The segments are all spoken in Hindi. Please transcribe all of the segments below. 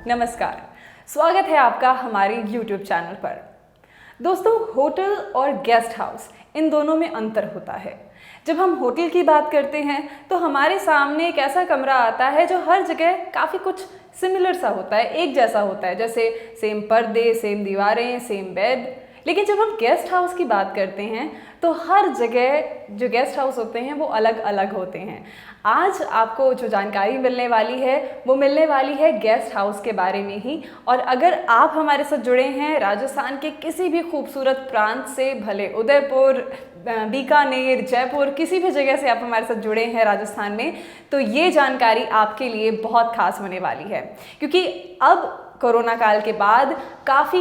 नमस्कार, स्वागत है आपका हमारे YouTube चैनल पर। दोस्तों, होटल और गेस्ट हाउस इन दोनों में अंतर होता है। जब हम होटल की बात करते हैं तो हमारे सामने एक ऐसा कमरा आता है जो हर जगह काफ़ी कुछ सिमिलर सा होता है, एक जैसा होता है, जैसे सेम पर्दे, सेम दीवारें, सेम बेड। लेकिन जब हम गेस्ट हाउस की बात करते हैं तो हर जगह जो गेस्ट हाउस होते हैं वो अलग अलग होते हैं। आज आपको जो जानकारी मिलने वाली है वो मिलने वाली है गेस्ट हाउस के बारे में ही। और अगर आप हमारे साथ जुड़े हैं राजस्थान के किसी भी खूबसूरत प्रांत से, भले उदयपुर, बीकानेर, जयपुर, किसी भी जगह से आप हमारे साथ जुड़े हैं राजस्थान में, तो ये जानकारी आपके लिए बहुत खास होने वाली है। क्योंकि अब कोरोना काल के बाद काफ़ी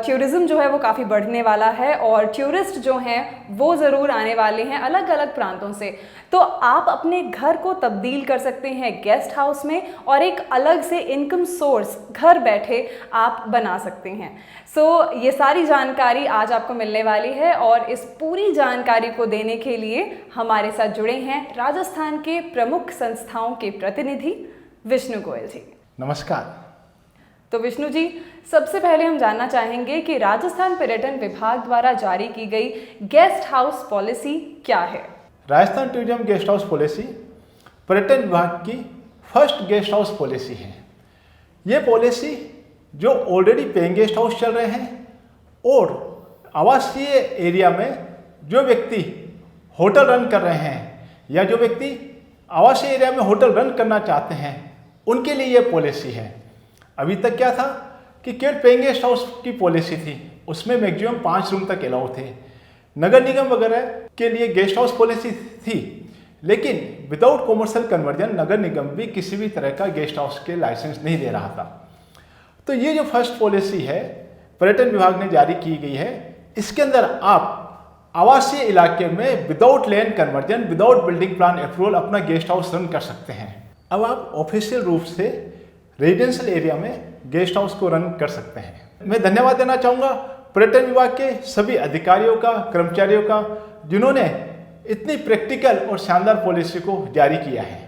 टूरिज़्म जो है वो काफ़ी बढ़ने वाला है और टूरिस्ट जो हैं वो ज़रूर आने वाले हैं अलग अलग प्रांतों से। तो आप अपने घर को तब्दील कर सकते हैं गेस्ट हाउस में और एक अलग से इनकम सोर्स घर बैठे आप बना सकते हैं। ये सारी जानकारी आज आपको मिलने वाली है और इस पूरी जानकारी को देने के लिए हमारे साथ जुड़े हैं राजस्थान के प्रमुख संस्थाओं के प्रतिनिधि विष्णु गोयल जी। नमस्कार। तो विष्णु जी, सबसे पहले हम जानना चाहेंगे कि राजस्थान पर्यटन विभाग द्वारा जारी की गई गेस्ट हाउस पॉलिसी क्या है? Rajasthan tourism guest house policy पर्यटन विभाग की फर्स्ट गेस्ट हाउस पॉलिसी है। ये पॉलिसी जो ऑलरेडी पेइंग गेस्ट हाउस चल रहे हैं और आवासीय एरिया में जो व्यक्ति होटल रन कर रहे हैं या जो व्यक्ति आवासीय एरिया में होटल रन करना चाहते हैं उनके लिए ये पॉलिसी है। अभी तक क्या था कि केवल पेइंग गेस्ट हाउस की पॉलिसी थी, उसमें मैक्सिमम 5 रूम तक अलाउ थे। नगर निगम वगैरह के लिए गेस्ट हाउस पॉलिसी थी, लेकिन विदाउट कॉमर्शियल कन्वर्जन नगर निगम भी किसी भी तरह का गेस्ट हाउस के लाइसेंस नहीं दे रहा था। तो ये जो फर्स्ट पॉलिसी है पर्यटन विभाग ने जारी की गई है, इसके अंदर आप आवासीय इलाके में without land conversion, without building plan approval अपना गेस्ट हाउस रन कर सकते हैं। अब आप ऑफिशियल रूप से रेजिडेंशियल एरिया में गेस्ट हाउस को रन कर सकते हैं। मैं धन्यवाद देना चाहूँगा पर्यटन विभाग के सभी अधिकारियों का, कर्मचारियों का, जिन्होंने इतनी प्रैक्टिकल और शानदार पॉलिसी को जारी किया है।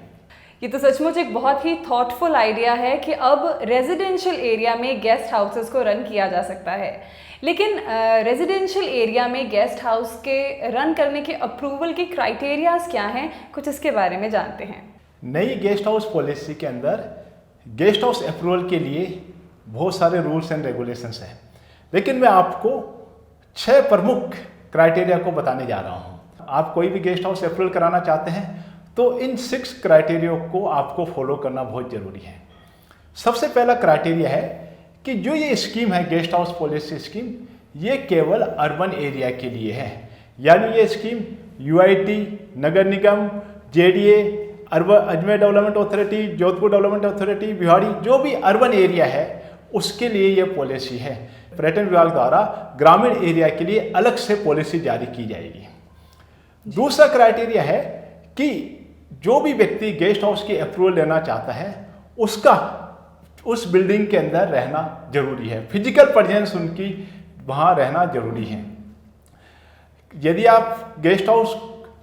ये तो सचमुच एक बहुत ही थॉटफुल आइडिया है कि अब रेजिडेंशियल एरिया में गेस्ट हाउसेस को रन किया जा सकता है। लेकिन रेजिडेंशियल एरिया में गेस्ट हाउस के रन करने के अप्रूवल के क्राइटेरियाज क्या हैं, कुछ इसके बारे में जानते हैं। नई गेस्ट हाउस पॉलिसी के अंदर गेस्ट हाउस अप्रूवल के लिए बहुत सारे रूल्स एंड रेगुलेशंस हैं, लेकिन मैं आपको 6 प्रमुख क्राइटेरिया को बताने जा रहा हूं। आप कोई भी गेस्ट हाउस अप्रूवल कराना चाहते हैं तो इन 6 क्राइटेरिया को आपको फॉलो करना बहुत ज़रूरी है। सबसे पहला क्राइटेरिया है कि जो ये स्कीम है गेस्ट हाउस पॉलिसी स्कीम, ये केवल अर्बन एरिया के लिए है। यानी ये स्कीम UIT, नगर निगम, JDA, Ajmer development authority, Jodhpur development authority, Bhiwadi, जो भी अर्बन एरिया है उसके लिए ये पॉलिसी है। पर्यटन विभाग द्वारा ग्रामीण एरिया के लिए अलग से पॉलिसी जारी की जाएगी। दूसरा क्राइटेरिया है कि जो भी व्यक्ति गेस्ट हाउस की अप्रूवल लेना चाहता है उसका उस बिल्डिंग के अंदर रहना जरूरी है, फिजिकल प्रेजेंस उनकी वहाँ रहना जरूरी है। यदि आप गेस्ट हाउस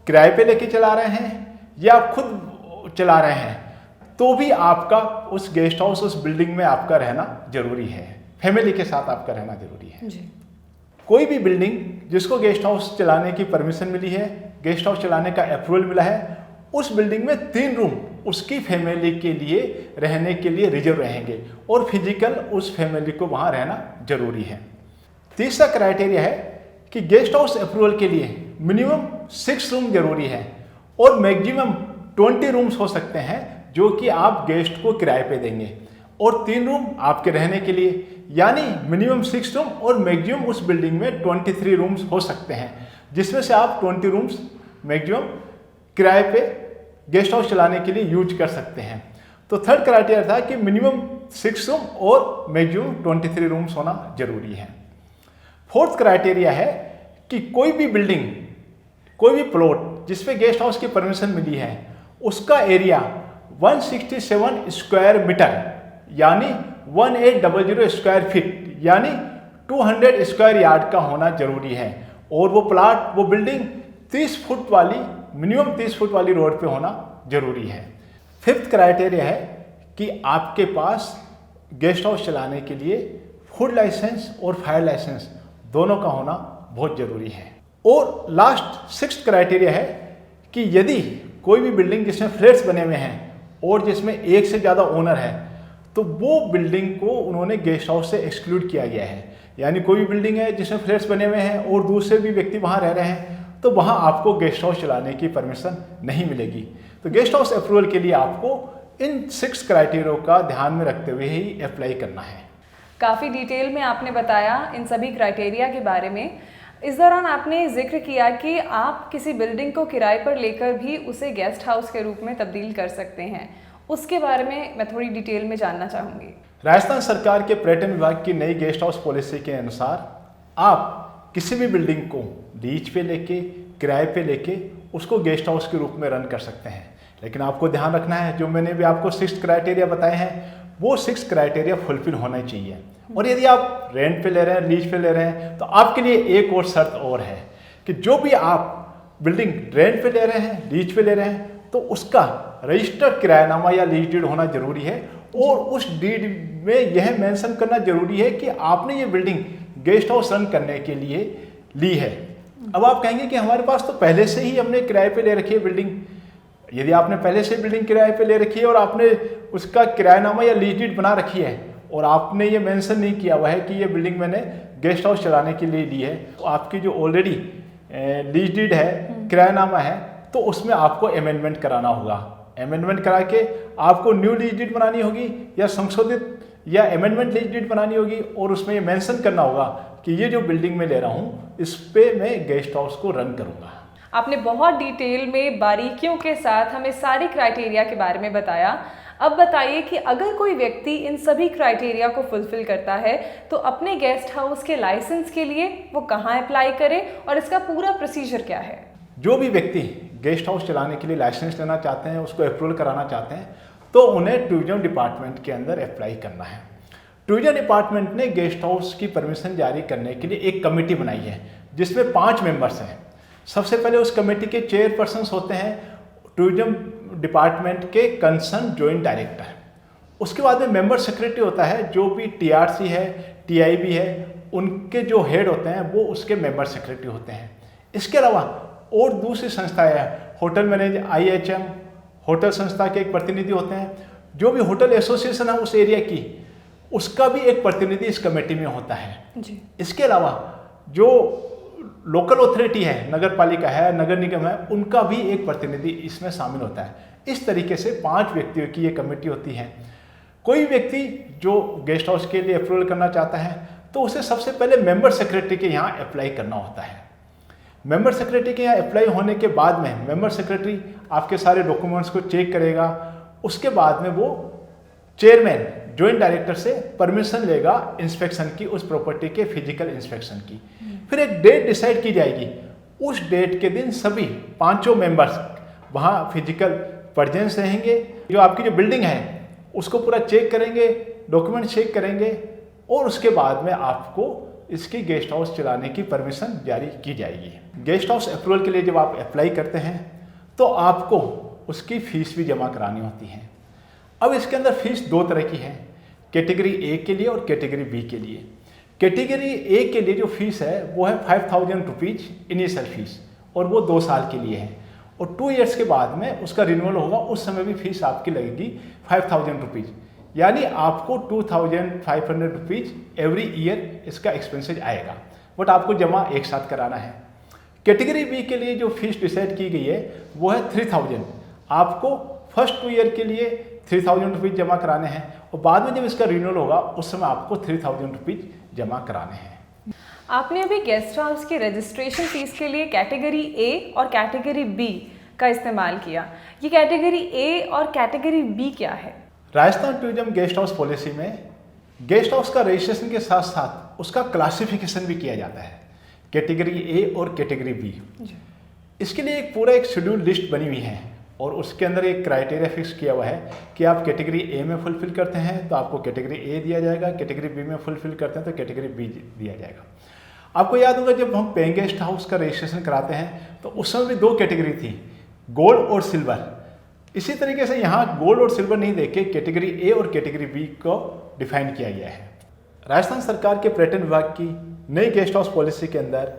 किराए पे लेके चला रहे हैं या आप खुद चला रहे हैं तो भी आपका उस गेस्ट हाउस, उस बिल्डिंग में आपका रहना जरूरी है, फैमिली के साथ आपका रहना जरूरी है जी। कोई भी बिल्डिंग जिसको गेस्ट हाउस चलाने की परमिशन मिली है, गेस्ट हाउस चलाने का अप्रूवल मिला है, उस बिल्डिंग में 3 रूम उसकी फैमिली के लिए रहने के लिए रिजर्व रहेंगे और फिजिकल उस फैमिली को वहाँ रहना जरूरी है। तीसरा क्राइटेरिया है कि गेस्ट हाउस अप्रूवल के लिए मिनिमम 6 रूम जरूरी है और मैक्सिमम 20 रूम्स हो सकते हैं जो कि आप गेस्ट को किराए पे देंगे, और 3 रूम आपके रहने के लिए, यानी मिनिमम 6 रूम और मैक्सिमम उस बिल्डिंग में 23 रूम्स हो सकते हैं, जिसमें से आप 20 रूम्स मैक्सिमम किराए पे गेस्ट हाउस चलाने के लिए यूज कर सकते हैं। तो थर्ड क्राइटेरिया था कि मिनिमम 6 रूम और मैक्सिमम 23 रूम्स होना जरूरी है। फोर्थ क्राइटेरिया है कि कोई भी बिल्डिंग, कोई भी प्लॉट जिसपे गेस्ट हाउस की परमिशन मिली है उसका एरिया 167 स्क्वायर मीटर यानी 1800 स्क्वायर फीट यानी 200 स्क्वायर यार्ड का होना जरूरी है, और वो प्लाट, वो बिल्डिंग 30 फुट वाली, मिनिमम 30 फुट वाली रोड पे होना जरूरी है। फिफ्थ क्राइटेरिया है कि आपके पास गेस्ट हाउस चलाने के लिए फूड लाइसेंस और फायर लाइसेंस दोनों का होना बहुत ज़रूरी है। और लास्ट 6th क्राइटेरिया है कि यदि कोई भी बिल्डिंग जिसमें फ्लैट्स बने हुए हैं और जिसमें एक से ज़्यादा ओनर है तो वो बिल्डिंग को उन्होंने गेस्ट हाउस से एक्सक्लूड किया गया है। यानी कोई भी बिल्डिंग है जिसमें फ्लैट्स बने हुए हैं और दूसरे भी व्यक्ति वहाँ रह रहे हैं तो वहाँ आपको गेस्ट हाउस चलाने की परमिशन नहीं मिलेगी। तो गेस्ट हाउस अप्रूवल के लिए आपको इन 6 क्राइटेरिया का ध्यान में रखते हुए ही अप्लाई करना है। काफ़ी डिटेल में आपने बताया इन सभी क्राइटेरिया के बारे में। इस दौरान आपने जिक्र किया कि आप किसी बिल्डिंग को किराए पर लेकर भी उसे गेस्ट हाउस के रूप में तब्दील कर सकते हैं, उसके बारे में मैं थोड़ी डिटेल में जानना चाहूँगी। राजस्थान सरकार के पर्यटन विभाग की नई गेस्ट हाउस पॉलिसी के अनुसार आप किसी भी बिल्डिंग को लीज पे लेके, किराए पे लेके उसको गेस्ट हाउस के रूप में रन कर सकते हैं। लेकिन आपको ध्यान रखना है, जो मैंने भी आपको 6 क्राइटेरिया बताए हैं वो 6 क्राइटेरिया फुलफिल होना चाहिए। और यदि आप रेंट पे ले रहे हैं, लीज पे ले रहे हैं, तो आपके लिए एक और शर्त और है कि जो भी आप बिल्डिंग रेंट पे ले रहे हैं, लीज पे ले रहे हैं, तो उसका रजिस्टर्ड किरायानामा या लीज डीड होना जरूरी है। और उस डीड में यह मेंशन करना जरूरी है कि आपने ये बिल्डिंग गेस्ट हाउस रन करने के लिए ली है। अब आप कहेंगे कि हमारे पास तो पहले से ही हमने किराए पे ले रखी है बिल्डिंग। यदि आपने पहले से बिल्डिंग किराए पे ले रखी है और आपने उसका किरायानामा या लीज डीड बना रखी है और आपने ये मेंशन नहीं किया हुआ है कि ये बिल्डिंग मैंने गेस्ट हाउस चलाने के लिए ली है, तो आपकी जो ऑलरेडी लीज डीड है, किरायानामा है, तो उसमें आपको अमेंडमेंट कराना होगा। अमेंडमेंट करा के आपको न्यू लीज डीड बनानी होगी या संशोधित या अमेंडमेंट लीज डीड बनानी होगी और उसमें ये मेंशन करना होगा कि ये जो बिल्डिंग में ले रहा हूँ इस पे मैं गेस्ट हाउस को रन करूँगा। आपने बहुत डिटेल में बारीकियों के साथ हमें सारे क्राइटेरिया के बारे में बताया। अब बताइए कि अगर कोई व्यक्ति इन सभी क्राइटेरिया को फुलफिल करता है तो अपने गेस्ट हाउस के लाइसेंस के लिए वो कहाँ अप्लाई करे और इसका पूरा प्रोसीजर क्या है? जो भी व्यक्ति गेस्ट हाउस चलाने के लिए लाइसेंस लेना चाहते हैं, उसको अप्रूवल कराना चाहते हैं, तो उन्हें टूरिज्म डिपार्टमेंट के अंदर अप्लाई करना है। टूरिज्म डिपार्टमेंट ने गेस्ट हाउस की परमिशन जारी करने के लिए एक कमेटी बनाई है जिसमें 5 मेंबर्स हैं। सबसे पहले उस कमेटी के चेयरपर्सन होते हैं टूरिज्म डिपार्टमेंट के कंसर्न जॉइंट डायरेक्टर। उसके बाद में मेंबर सेक्रेटरी होता है, जो भी टीआरसी है, टीआईबी है, उनके जो हेड होते हैं वो उसके मेंबर सेक्रेटरी होते हैं। इसके अलावा और दूसरी संस्थाएं हैं, होटल मैनेज IHM होटल संस्था के एक प्रतिनिधि होते हैं। जो भी होटल एसोसिएशन है उस एरिया की, उसका भी एक प्रतिनिधि इस कमेटी में होता है जी। इसके अलावा जो लोकल अथॉरिटी है, नगर पालिका है, नगर निगम है, उनका भी एक प्रतिनिधि इसमें शामिल होता है। इस तरीके से 5 व्यक्तियों की ये कमेटी होती है। कोई व्यक्ति जो गेस्ट हाउस के लिए अप्रूवल करना चाहता है तो उसे सबसे पहले मेंबर सेक्रेटरी के यहाँ अप्लाई करना होता है। मेंबर सेक्रेटरी के यहाँ अप्लाई होने के बाद में मेंबर सेक्रेटरी आपके सारे डॉक्यूमेंट्स को चेक करेगा। उसके बाद में वो चेयरमैन जॉइंट डायरेक्टर से परमिशन लेगा इंस्पेक्शन की, उस प्रॉपर्टी के फिजिकल इंस्पेक्शन की। फिर एक डेट डिसाइड की जाएगी। उस डेट के दिन सभी 5 मेंबर्स वहाँ फिजिकल प्रेजेंस रहेंगे। जो आपकी जो बिल्डिंग है उसको पूरा चेक करेंगे, डॉक्यूमेंट चेक करेंगे और उसके बाद में आपको इसकी गेस्ट हाउस चलाने की परमिशन जारी की जाएगी। गेस्ट हाउस अप्रूवल के लिए जब आप अप्लाई करते हैं तो आपको उसकी फीस भी जमा करानी होती है। अब इसके अंदर फीस 2 तरह की है, कैटेगरी ए के लिए और कैटेगरी बी के लिए। कैटेगरी ए के लिए जो फीस है वो है 5000 रुपीज़ इनिशियल फीस और वो 2 साल के लिए है और 2 ईयर्स के बाद में उसका रिन्यूअल होगा, उस समय भी फीस आपकी लगेगी 5000 रुपीज़, यानी आपको 2500 रुपीज़ एवरी ईयर इसका एक्सपेंसेज आएगा, बट आपको जमा एक साथ कराना है। कैटेगरी बी के लिए जो फीस डिसाइड की गई है वो है 3000। आपको फर्स्ट 2 ईयर के लिए 3000 रुपीज़ जमा कराने हैं और बाद में जब इसका रिन्यूअल होगा उस समय आपको 3000 रुपीज़ जमा कराने हैं। आपने अभी गेस्ट हाउस की रजिस्ट्रेशन फीस के लिए कैटेगरी ए और कैटेगरी बी का इस्तेमाल किया। ये कैटेगरी ए और कैटेगरी बी क्या है? Rajasthan tourism guest house policy में गेस्ट हाउस का रजिस्ट्रेशन के साथ साथ उसका क्लासिफिकेशन भी किया जाता है, कैटेगरी ए और कैटेगरी बी। इसके लिए एक पूरा एक शेड्यूल लिस्ट बनी हुई है और उसके अंदर एक क्राइटेरिया फिक्स किया हुआ है कि आप कैटेगरी ए में फुलफिल करते हैं तो आपको कैटेगरी ए दिया जाएगा, कैटेगरी बी में फुलफिल करते हैं तो कैटेगरी बी दिया जाएगा। आपको याद होगा जब हम पेइंग गेस्ट हाउस का रजिस्ट्रेशन कराते हैं तो उस समय भी 2 कैटेगरी थी, गोल्ड और सिल्वर। इसी तरीके से यहाँ गोल्ड और सिल्वर नहीं देके कैटेगरी ए और कैटेगरी बी को डिफाइन किया गया है। राजस्थान सरकार के पर्यटन विभाग की नई गेस्ट हाउस पॉलिसी के अंदर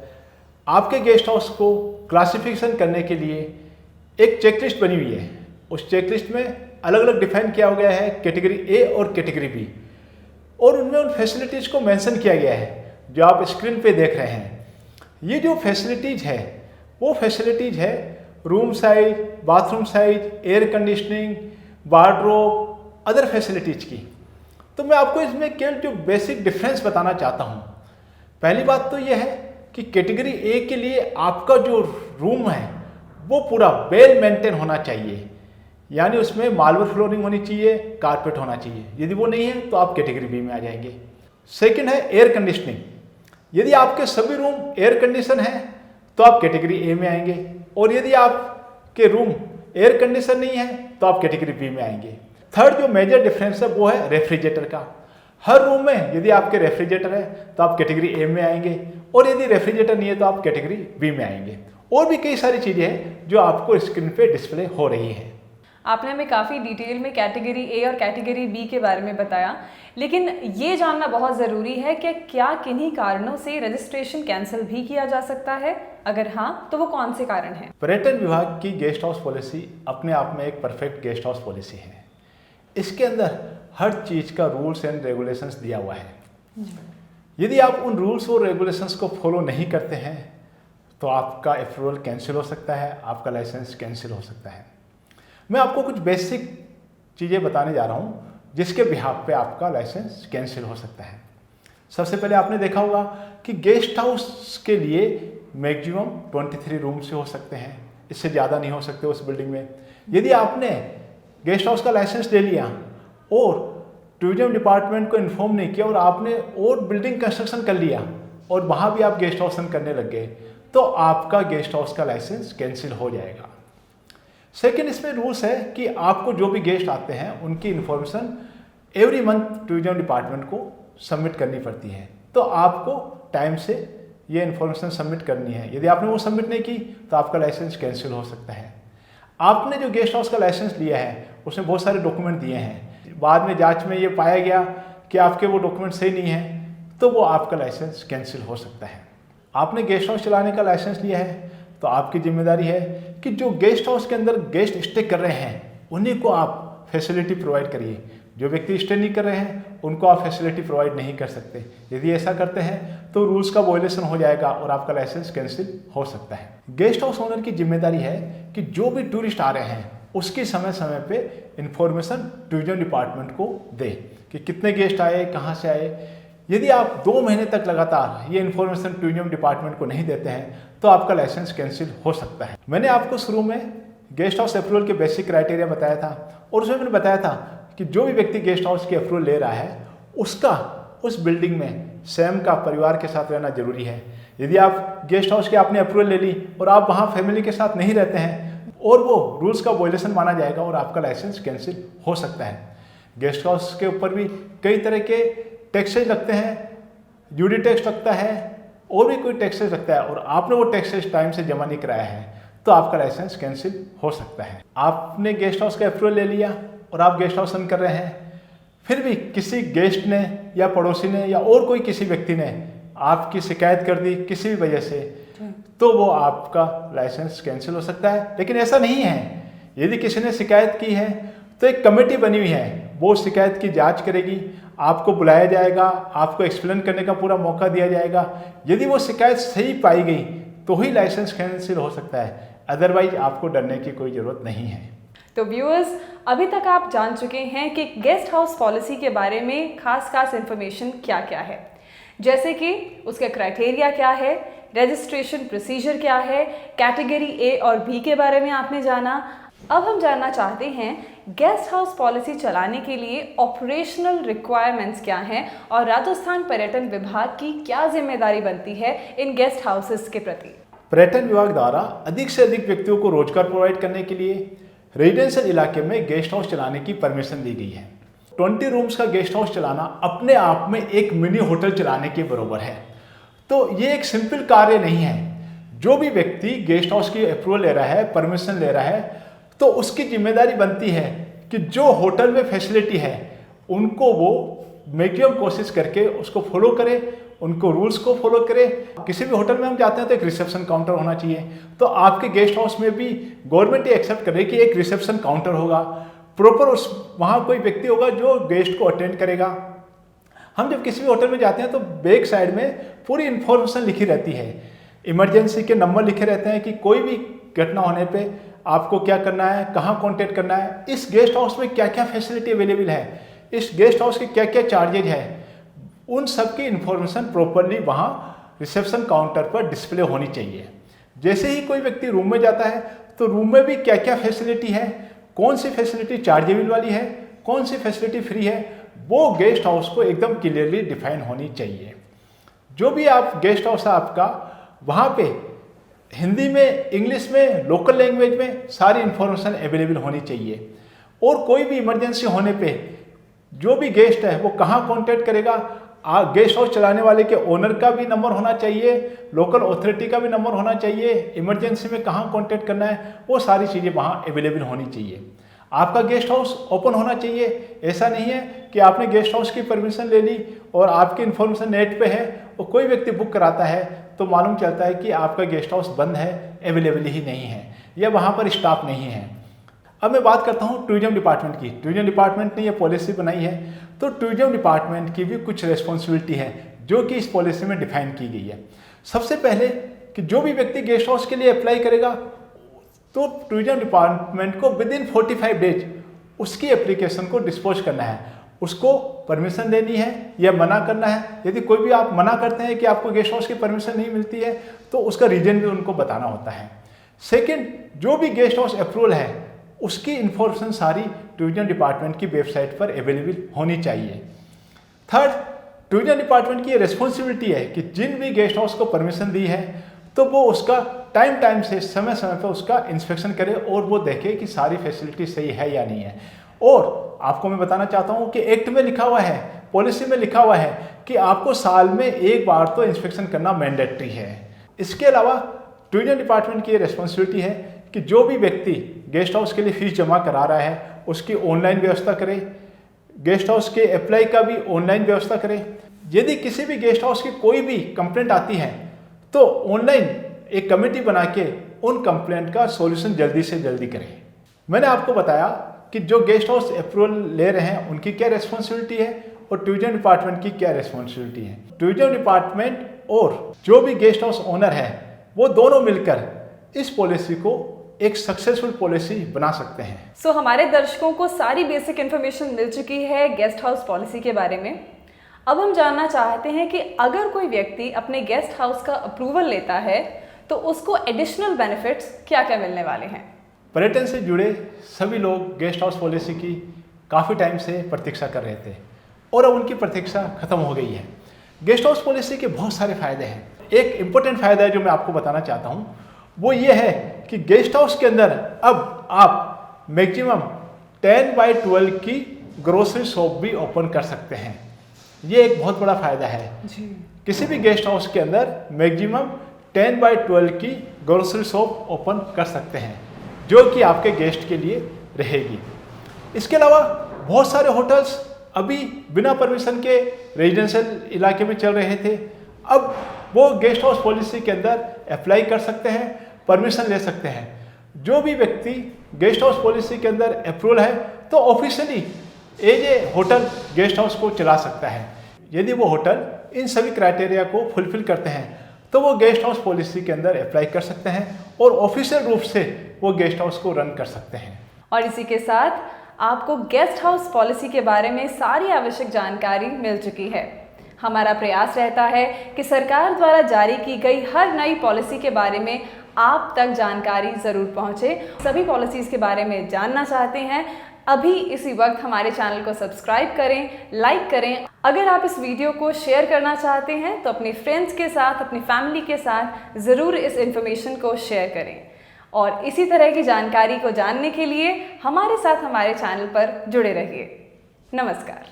आपके गेस्ट हाउस को क्लासिफिकेशन करने के लिए एक चेकलिस्ट बनी हुई है। उस चेकलिस्ट में अलग अलग डिफाइन किया गया है कैटेगरी ए और कैटेगरी बी, और उनमें उन फैसिलिटीज़ को मेंशन किया गया है जो आप स्क्रीन पे देख रहे हैं। ये जो फैसिलिटीज़ है वो फैसिलिटीज़ है room size, bathroom size, air conditioning, wardrobe, other facilities की। तो मैं आपको इसमें केवल जो बेसिक डिफरेंस बताना चाहता हूँ। पहली बात तो यह है कि कैटेगरी ए के लिए आपका जो रूम है वो पूरा वेल मेंटेन होना चाहिए, यानी उसमें मार्बल फ्लोरिंग होनी चाहिए, कारपेट होना चाहिए। यदि वो नहीं है तो आप कैटेगरी बी में आ जाएंगे। सेकंड है एयर कंडीशनिंग। यदि आपके सभी रूम एयर कंडीशन है तो आप कैटेगरी ए में आएंगे, और यदि आपके रूम एयर कंडीशन नहीं है तो आप कैटेगरी बी में आएंगे। थर्ड जो मेजर डिफरेंस है वो है रेफ्रिजरेटर का। हर रूम में यदि आपके रेफ्रिजरेटर है तो आप कैटेगरी ए में आएंगे, और यदि रेफ्रिजरेटर नहीं है तो आप कैटेगरी बी में आएंगे। और भी कई सारी चीज़ें हैं जो आपको स्क्रीन पे डिस्प्ले हो रही है। आपने हमें काफ़ी डिटेल में कैटेगरी ए और कैटेगरी बी के बारे में बताया, लेकिन ये जानना बहुत ज़रूरी है कि क्या किन्हीं कारणों से रजिस्ट्रेशन कैंसिल भी किया जा सकता है? अगर हाँ तो वो कौन से कारण हैं? पर्यटन विभाग की गेस्ट हाउस पॉलिसी अपने आप में एक परफेक्ट गेस्ट हाउस पॉलिसी है। इसके अंदर हर चीज़ का रूल्स एंड रेगुलेशंस दिया हुआ है। यदि आप उन रूल्स और रेगुलेशंस को फॉलो नहीं करते हैं तो आपका अप्रूवल कैंसिल हो सकता है, आपका लाइसेंस कैंसिल हो सकता है। मैं आपको कुछ बेसिक चीज़ें बताने जा रहा हूँ जिसके बिहाफ पे आपका लाइसेंस कैंसिल हो सकता है। सबसे पहले आपने देखा होगा कि गेस्ट हाउस के लिए मैक्सिमम 23 रूम से हो सकते हैं, इससे ज़्यादा नहीं हो सकते उस बिल्डिंग में। यदि आपने गेस्ट हाउस का लाइसेंस ले लिया और टूरिज्म डिपार्टमेंट को इन्फॉर्म नहीं किया और आपने और बिल्डिंग कंस्ट्रक्शन कर लिया और वहाँ भी आप गेस्ट हाउस करने लग गए तो आपका गेस्ट हाउस का लाइसेंस कैंसिल हो जाएगा। सेकेंड, इसमें रूल्स है कि आपको जो भी गेस्ट आते हैं उनकी information every month tourism department को सबमिट करनी पड़ती है। तो आपको टाइम से ये इन्फॉर्मेशन सबमिट करनी है। यदि आपने वो सबमिट नहीं की तो आपका लाइसेंस कैंसिल हो सकता है। आपने जो गेस्ट हाउस का लाइसेंस लिया है उसमें बहुत सारे डॉक्यूमेंट दिए हैं, बाद में जांच में ये पाया गया कि आपके वो डॉक्यूमेंट सही नहीं हैं तो वो आपका लाइसेंस कैंसिल हो सकता है। आपने गेस्ट हाउस चलाने का लाइसेंस लिया है तो आपकी जिम्मेदारी है कि जो गेस्ट हाउस के अंदर गेस्ट स्टे कर रहे हैं उन्हीं को आप फैसिलिटी प्रोवाइड करिए। जो व्यक्ति स्टे नहीं कर रहे हैं उनको आप फैसिलिटी प्रोवाइड नहीं कर सकते। यदि ऐसा करते हैं तो रूल्स का वायलेशन हो जाएगा और आपका लाइसेंस कैंसिल हो सकता है। गेस्ट हाउस ओनर की जिम्मेदारी है कि जो भी टूरिस्ट आ रहे हैं उसकी समय समय पे इंफॉर्मेशन टूरिज्म डिपार्टमेंट को दे कि कितने गेस्ट आए, कहाँ से आए। यदि आप 2 महीने तक लगातार ये इन्फॉर्मेशन टूरिज्म डिपार्टमेंट को नहीं देते हैं तो आपका लाइसेंस कैंसिल हो सकता है। मैंने आपको शुरू में गेस्ट हाउस अप्रूवल के बेसिक क्राइटेरिया बताया था और उसमें मैंने बताया था कि जो भी व्यक्ति गेस्ट हाउस की अप्रूवल ले रहा है उसका उस बिल्डिंग में स्वयं का परिवार के साथ रहना जरूरी है। यदि आप गेस्ट हाउस की आपने अप्रूवल ले ली और आप वहाँ फैमिली के साथ नहीं रहते हैं और वो रूल्स का वायलेशन माना जाएगा और आपका लाइसेंस कैंसिल हो सकता है। गेस्ट हाउस के ऊपर भी कई तरह के टैक्सेज लगते हैं, ड्यूटी टैक्स लगता है और भी कोई टैक्सेज लगता है और आपने वो टैक्सेज टाइम से जमा नहीं कराया है तो आपका लाइसेंस कैंसिल हो सकता है। आपने गेस्ट हाउस का अप्रूवल ले लिया और आप गेस्ट हाउस रन कर रहे हैं, फिर भी किसी गेस्ट ने या पड़ोसी ने या और कोई किसी व्यक्ति ने आपकी शिकायत कर दी किसी भी वजह से तो वो आपका लाइसेंस कैंसिल हो सकता है। लेकिन ऐसा नहीं है, यदि किसी ने शिकायत की है तो एक कमेटी बनी हुई है, वो शिकायत की जांच करेगी, आपको बुलाया जाएगा, आपको एक्सप्लेन करने का पूरा मौका दिया जाएगा। यदि वो शिकायत सही पाई गई तो ही लाइसेंस कैंसिल हो सकता है, अदरवाइज आपको डरने की कोई ज़रूरत नहीं है। तो व्यूअर्स, अभी तक आप जान चुके हैं कि गेस्ट हाउस पॉलिसी के बारे में खास इन्फॉर्मेशन क्या क्या है, जैसे कि उसके क्राइटेरिया क्या है, रजिस्ट्रेशन प्रोसीजर क्या है, कैटेगरी ए और बी के बारे में आपने जाना। अब हम जानना चाहते हैं गेस्ट हाउस पॉलिसी चलाने के लिए ऑपरेशनल रिक्वायरमेंट्स क्या हैं और राजस्थान पर्यटन विभाग की क्या जिम्मेदारी बनती है इन गेस्ट हाउसेस के प्रति। पर्यटन विभाग द्वारा अधिक से अधिक व्यक्तियों को रोजगार प्रोवाइड करने के लिए रेजिडेंशियल इलाके में गेस्ट हाउस चलाने की परमिशन दी गई है। 20 रूम्स का गेस्ट हाउस चलाना अपने आप में एक मिनी होटल चलाने के बराबर है। तो ये एक सिंपल कार्य नहीं है। जो भी व्यक्ति गेस्ट हाउस की अप्रूवल ले रहा है, परमिशन ले रहा है, तो उसकी जिम्मेदारी बनती है कि जो होटल में फैसिलिटी है उनको वो मैक्सिमम कोशिश करके उसको फॉलो करे, उनको रूल्स को फॉलो करे। किसी भी होटल में हम जाते हैं तो एक रिसेप्शन काउंटर होना चाहिए, तो आपके गेस्ट हाउस में भी गवर्नमेंट ये एक्सेप्ट करे कि एक रिसेप्शन काउंटर होगा, प्रॉपर उस वहाँ कोई व्यक्ति होगा जो गेस्ट को अटेंड करेगा। हम जब किसी भी होटल में जाते हैं तो बैक साइड में पूरी इन्फॉर्मेशन लिखी रहती है, इमरजेंसी के नंबर लिखे रहते हैं कि कोई भी घटना होने पे आपको क्या करना है, कहाँ कॉन्टेक्ट करना है, इस गेस्ट हाउस में क्या क्या फैसिलिटी अवेलेबल है, इस गेस्ट हाउस के क्या क्या चार्जेज है, उन सब की इन्फॉर्मेशन प्रॉपरली वहाँ रिसेप्शन काउंटर पर डिस्प्ले होनी चाहिए। जैसे ही कोई व्यक्ति रूम में जाता है तो रूम में भी क्या क्या फैसिलिटी है, कौन सी फैसिलिटी चार्जेबल वाली है, कौन सी फैसिलिटी फ्री है, वो गेस्ट हाउस को एकदम क्लियरली डिफाइन होनी चाहिए। जो भी आप गेस्ट हाउस है आपका, वहाँ पे हिंदी में, इंग्लिश में, लोकल लैंग्वेज में सारी इन्फॉर्मेशन अवेलेबल होनी चाहिए। और कोई भी इमरजेंसी होने पे जो भी गेस्ट है वो कहाँ कॉन्टैक्ट करेगा, गेस्ट हाउस चलाने वाले के ओनर का भी नंबर होना चाहिए, लोकल अथॉरिटी का भी नंबर होना चाहिए, इमरजेंसी में कहाँ कॉन्टैक्ट करना है, वो सारी चीज़ें वहाँ अवेलेबल होनी चाहिए। आपका गेस्ट हाउस ओपन होना चाहिए। ऐसा नहीं है कि आपने गेस्ट हाउस की परमिशन ले ली और आपकी इन्फॉर्मेशन नेट पे है और कोई व्यक्ति बुक कराता है तो मालूम चलता है कि आपका गेस्ट हाउस बंद है, अवेलेबल ही नहीं है या वहाँ पर स्टाफ नहीं है। अब मैं बात करता हूँ टूरिज्म डिपार्टमेंट की। टूरिज्म डिपार्टमेंट ने ये पॉलिसी बनाई है, तो टूरिज्म डिपार्टमेंट की भी कुछ रिस्पॉन्सिबिलिटी है जो कि इस पॉलिसी में डिफाइन की गई है। सबसे पहले कि जो भी व्यक्ति गेस्ट हाउस के लिए अप्लाई करेगा तो टूरिज्म डिपार्टमेंट को विद इन 45 डेज उसकी एप्लीकेशन को डिस्पोज करना है, उसको परमिशन देनी है या मना करना है। यदि कोई भी आप मना करते हैं कि आपको गेस्ट हाउस की परमिशन नहीं मिलती है तो उसका रीजन भी उनको बताना होता है। सेकंड, जो भी गेस्ट हाउस अप्रूवल है उसकी इन्फॉर्मेशन सारी टूरिज्म डिपार्टमेंट की वेबसाइट पर अवेलेबल होनी चाहिए। थर्ड, टूरिज्म डिपार्टमेंट की ये रिस्पॉन्सिबिलिटी है कि जिन भी गेस्ट हाउस को परमिशन दी है तो वो उसका टाइम से समय पर उसका इंस्पेक्शन करे और वो देखे कि सारी फैसिलिटी सही है या नहीं है। और आपको मैं बताना चाहता हूँ कि एक्ट में लिखा हुआ है, पॉलिसी में लिखा हुआ है कि आपको साल में एक बार तो इंस्पेक्शन करना मैंडेटरी है। इसके अलावा टूरिज्म डिपार्टमेंट की ये रिस्पॉन्सिबिलिटी है कि जो भी व्यक्ति गेस्ट हाउस के लिए फीस जमा करा रहा है उसकी ऑनलाइन व्यवस्था करे, गेस्ट हाउस के अप्लाई का भी ऑनलाइन व्यवस्था करे। यदि किसी भी गेस्ट हाउस की कोई भी कंप्लेंट आती है तो ऑनलाइन एक कमेटी बना के उन कंप्लेंट का सॉल्यूशन जल्दी से जल्दी करें। मैंने आपको बताया कि जो गेस्ट हाउस अप्रूवल ले रहे हैं उनकी क्या रिस्पॉन्सिबिलिटी है और टूरिज्म डिपार्टमेंट की क्या रिस्पॉन्सिबिलिटी है। टूरिज्म डिपार्टमेंट और जो भी गेस्ट हाउस ओनर है वो दोनों मिलकर इस पॉलिसी को एक सक्सेसफुल पॉलिसी बना सकते हैं। सो हमारे दर्शकों को सारी बेसिक इन्फॉर्मेशन मिल चुकी है गेस्ट हाउस पॉलिसी के बारे में। अब हम जानना चाहते हैं कि अगर कोई व्यक्ति अपने गेस्ट हाउस का अप्रूवल लेता है तो उसको एडिशनल बेनिफिट्स क्या क्या मिलने वाले हैं। पर्यटन से जुड़े सभी लोग गेस्ट हाउस पॉलिसी की काफ़ी टाइम से प्रतीक्षा कर रहे थे और अब उनकी प्रतीक्षा खत्म हो गई है। गेस्ट हाउस पॉलिसी के बहुत सारे फायदे हैं। एक इम्पोर्टेंट फायदा है जो मैं आपको बताना चाहता हूँ, वो ये है कि गेस्ट हाउस के अंदर अब आप मैक्सिमम 10x12 की ग्रोसरी शॉप भी ओपन कर सकते हैं। ये एक बहुत बड़ा फायदा है जी। किसी भी गेस्ट हाउस के अंदर मैक्सिमम 10x12 की ग्रोसरी शॉप ओपन कर सकते हैं जो कि आपके गेस्ट के लिए रहेगी। इसके अलावा बहुत सारे होटल्स अभी बिना परमिशन के रेजिडेंशियल इलाके में चल रहे थे, अब वो गेस्ट हाउस पॉलिसी के अंदर अप्लाई कर सकते हैं, परमिशन ले सकते हैं। जो भी व्यक्ति गेस्ट हाउस पॉलिसी के अंदर अप्रूवल है तो officially as a hotel guest house को चला सकता है। यदि वो होटल इन सभी क्राइटेरिया को फुलफिल करते हैं तो वो गेस्ट हाउस पॉलिसी के अंदर अप्लाई कर सकते हैं और ऑफिशियल रूप से वो गेस्ट हाउस को रन कर सकते हैं। और इसी के साथ आपको गेस्ट हाउस पॉलिसी के बारे में सारी आवश्यक जानकारी मिल चुकी है। हमारा प्रयास रहता है कि सरकार द्वारा जारी की गई हर नई पॉलिसी के बारे में आप तक जानकारी ज़रूर पहुंचे। सभी पॉलिसीज़ के बारे में जानना चाहते हैं, अभी इसी वक्त हमारे चैनल को सब्सक्राइब करें, लाइक करें। अगर आप इस वीडियो को शेयर करना चाहते हैं तो अपने फ्रेंड्स के साथ, अपनी फैमिली के साथ ज़रूर इस इन्फॉर्मेशन को शेयर करें। और इसी तरह की जानकारी को जानने के लिए हमारे साथ हमारे चैनल पर जुड़े रहिए। नमस्कार।